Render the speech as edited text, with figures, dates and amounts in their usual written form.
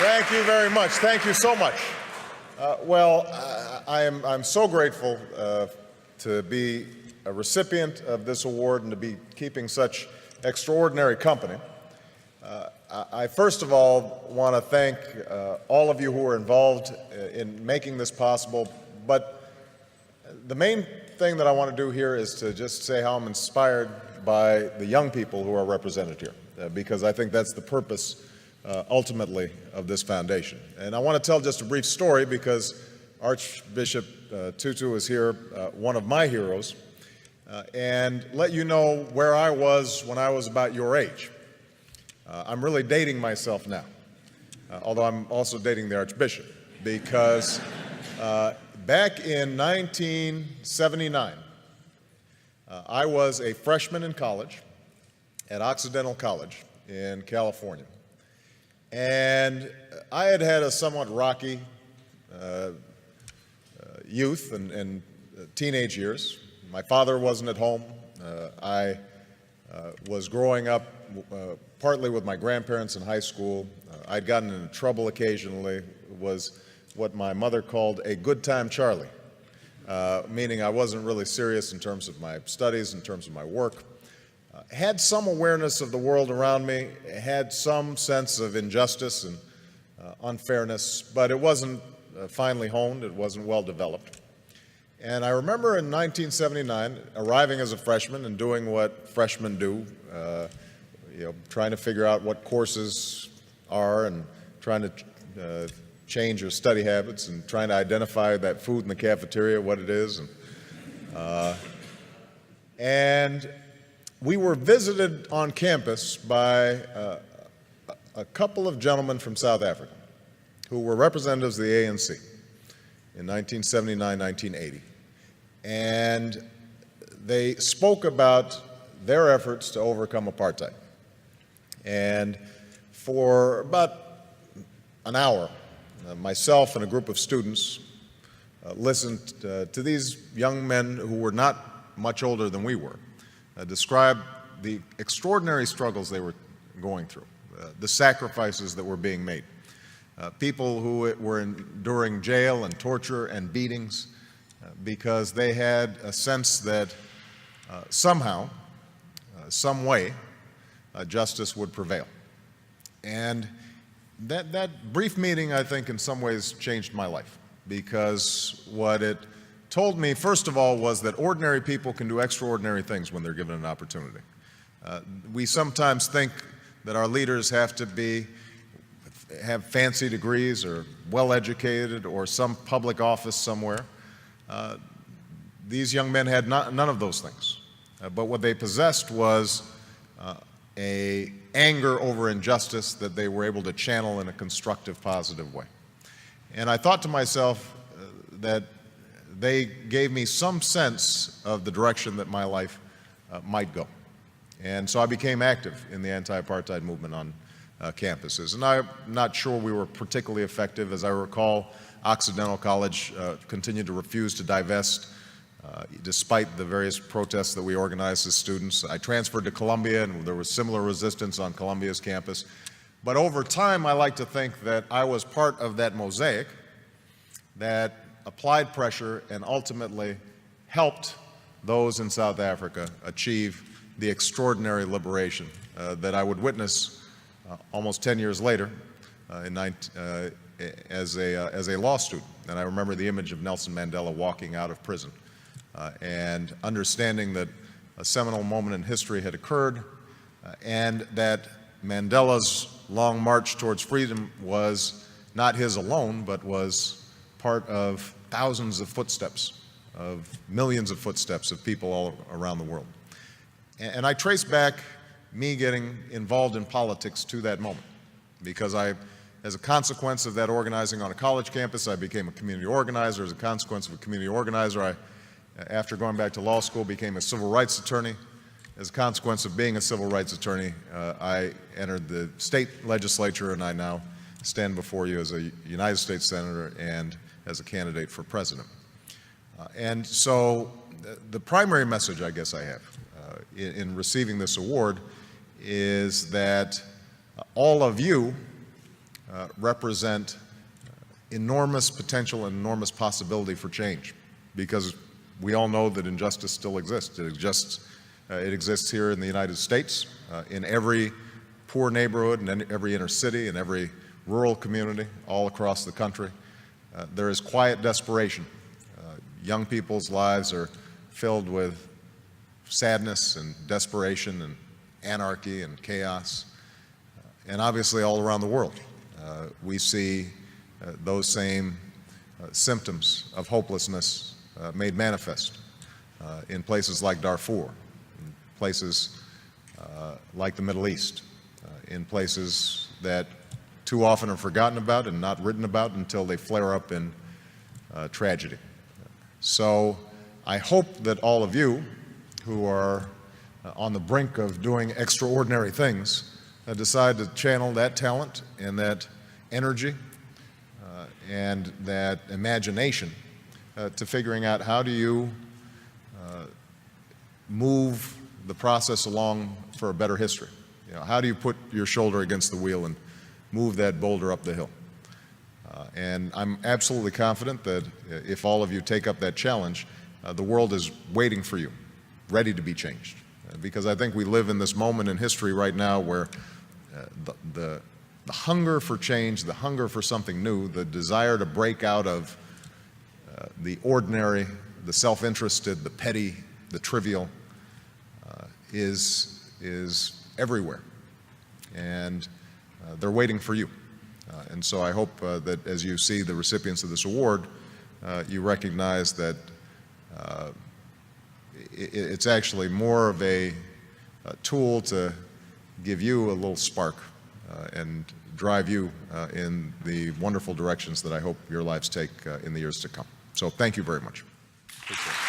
Thank you very much. Thank you so much. I'm so grateful to be a recipient of this award and to be keeping such extraordinary company. I first of all want to thank all of you who were involved in making this possible, but the main thing that I want to do here is to just say how I'm inspired by the young people who are represented here, because I think that's the purpose ultimately of this foundation. And I want to tell just a brief story because Archbishop Tutu is here, one of my heroes, and let you know where I was when I was about your age. I'm really dating myself now, although I'm also dating the Archbishop, because back in 1979, I was a freshman in college at Occidental College in California. And I had had a somewhat rocky youth and teenage years. My father wasn't at home. I was growing up partly with my grandparents in high school. I'd gotten into trouble occasionally. It was what my mother called a good time Charlie, meaning I wasn't really serious in terms of my studies, in terms of my work. Had some awareness of the world around me, had some sense of injustice and unfairness, but it wasn't finely honed, it wasn't well developed. And I remember in 1979 arriving as a freshman and doing what freshmen do, trying to figure out what courses are and trying to change your study habits and trying to identify that food in the cafeteria, what it is. And we were visited on campus by a couple of gentlemen from South Africa who were representatives of the ANC in 1979, 1980. And they spoke about their efforts to overcome apartheid. And for about an hour, myself and a group of students listened to these young men who were not much older than we were, describe the extraordinary struggles they were going through, the sacrifices that were being made, people who were enduring jail and torture and beatings because they had a sense that somehow, some way, justice would prevail. And that brief meeting, I think, in some ways changed my life, because what it told me, first of all, was that ordinary people can do extraordinary things when they're given an opportunity. We sometimes think that our leaders have to have fancy degrees or well-educated or some public office somewhere. These young men had none of those things. But what they possessed was an anger over injustice that they were able to channel in a constructive, positive way. And I thought to myself that they gave me some sense of the direction that my life might go. And so I became active in the anti-apartheid movement on campuses. And I'm not sure we were particularly effective. As I recall, Occidental College continued to refuse to divest despite the various protests that we organized as students. I transferred to Columbia, and there was similar resistance on Columbia's campus. But over time, I like to think that I was part of that mosaic that applied pressure and ultimately helped those in South Africa achieve the extraordinary liberation that I would witness almost 10 years later as a law student. And I remember the image of Nelson Mandela walking out of prison and understanding that a seminal moment in history had occurred and that Mandela's long march towards freedom was not his alone, but was part of thousands of footsteps, of millions of footsteps of people all around the world. And I trace back me getting involved in politics to that moment, because as a consequence of that organizing on a college campus, I became a community organizer. As a consequence of a community organizer, after going back to law school, became a civil rights attorney. As a consequence of being a civil rights attorney, I entered the state legislature, and I now stand before you as a United States Senator and as a candidate for president. And so the primary message I guess I have in receiving this award is that all of you represent enormous potential and enormous possibility for change, because we all know that injustice still exists. It exists here in the United States, in every poor neighborhood, and every inner city, and every rural community, all across the country. There is quiet desperation. Young people's lives are filled with sadness and desperation and anarchy and chaos. And obviously all around the world, we see those same symptoms of hopelessness made manifest in places like Darfur, in places like the Middle East, in places that too often are forgotten about and not written about until they flare up in tragedy. So I hope that all of you who are on the brink of doing extraordinary things decide to channel that talent and that energy and that imagination to figuring out how do you move the process along for a better history. You know, how do you put your shoulder against the wheel and move that boulder up the hill? And I'm absolutely confident that if all of you take up that challenge, the world is waiting for you, ready to be changed. Because I think we live in this moment in history right now where the hunger for change, the hunger for something new, the desire to break out of the ordinary, the self-interested, the petty, the trivial, is everywhere. And they're waiting for you. And so I hope that as you see the recipients of this award, you recognize that it's actually more of a tool to give you a little spark and drive you in the wonderful directions that I hope your lives take in the years to come. So thank you very much. Appreciate it.